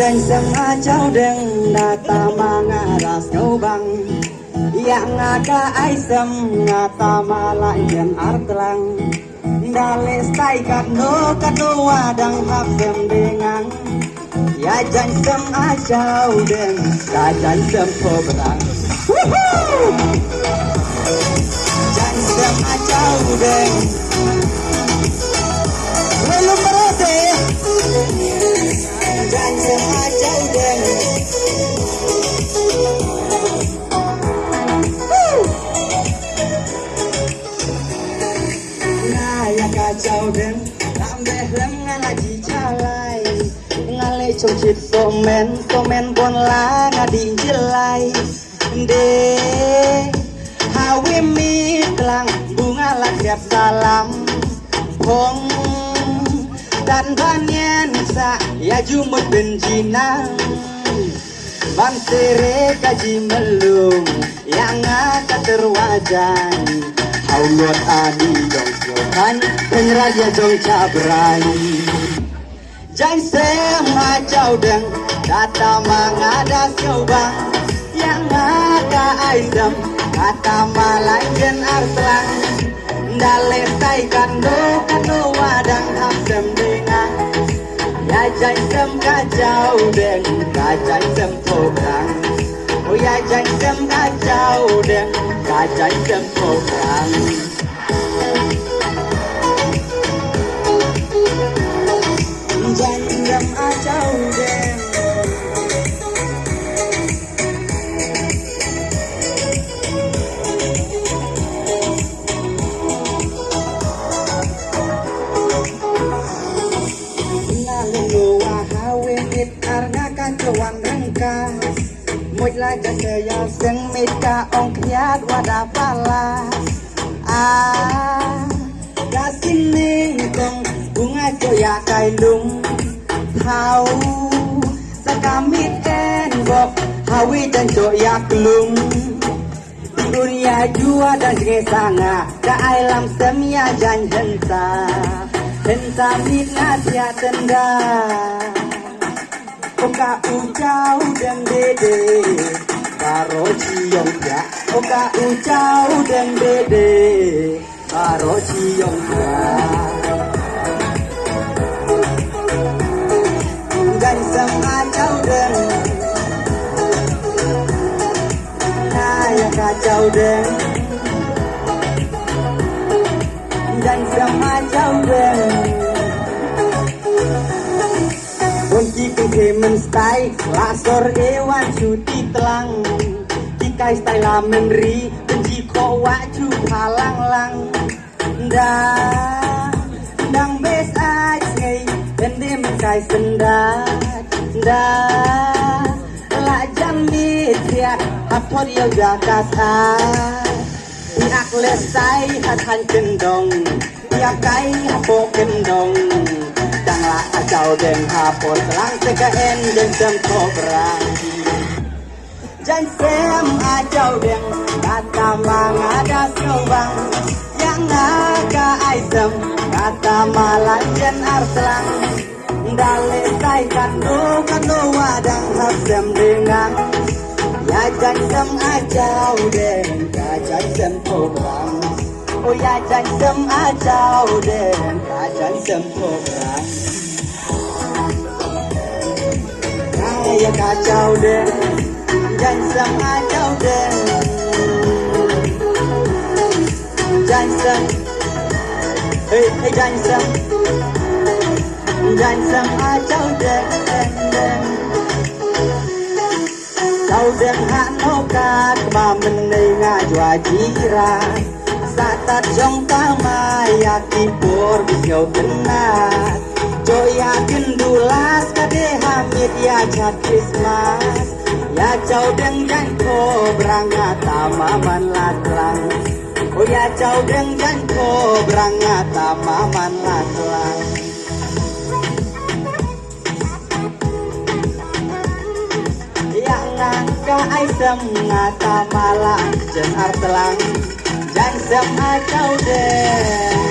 Dành sâm cháu đừng đã ta mang ra sâu băng yang aga ai sâm ta ma lại nhân artlang đã lestaikan no wadang hap sâm dengan ya dành sâm cháu đừng đã dành sâm phô berang dành sâm cháu đừng belum berhenti dành sâm cháu đừng kacau dan tambah lengan lagi calai ngale cocit komen pon lah ngadi jelai de hawi mitlang bunga lakiat salam pong dan banyan sa ya jumut benjina ban sere kaji melung yang akan terwajan Haulot ani dong johan pengraja dong cabrani Jai sema jauh deng data mangada siobang yang ngaka aidam kata malajen artlang daletai kando wadang hamsem dengan ya jai sem kacau deng kacai sem program oh ya jai sem kacau deng kacai sem program jam acau deng nalendo wahawe mit arna kacuan rengkas một lai cho saya seng mita ong kiat wada pala kasih kong bunga coya kailung hau sakamit enbok hawi dan coya kelung dunia jua dan sanga ka alam semia jan henta mitna tia tenda oka ujau dan dede karo ciong ya oka ujau dan dede karo ciong ya gan sama jau dan naya kacau dan gan sama jau dan Kunci kemen stay lasor ewan cuti telang Kikai stay lamen ri benci ko waju halang lang Dang bes aj ngay Dende menkai sendat La jam mitya hapor yau jakas Piak lesai hatan kendong Piak kai hapo kendong Acau deng hapon telang tekaen deng sem kobrang Jan sem acau deng kata mangada sobang yang naga aisem kata malajen artlang daletai kando wadang hapsem dengan ya jan sem acau deng kajan sem kobrang oh ya jan sem acau deng kajan sem kobrang ya kacau deh jangan sama kacau deh jangan sama kacau deh kau deh hanokat mamene ngajwa jiran satat jong tama ya kipur bisyo tenat Joya kendulas kade hamid ya jat Christmas ya jauh deng janko berangata maman latlang oh ya jauh deng janko berangata maman latlang yang ngangka aisem ngata malang jen artelang jang sem acau deng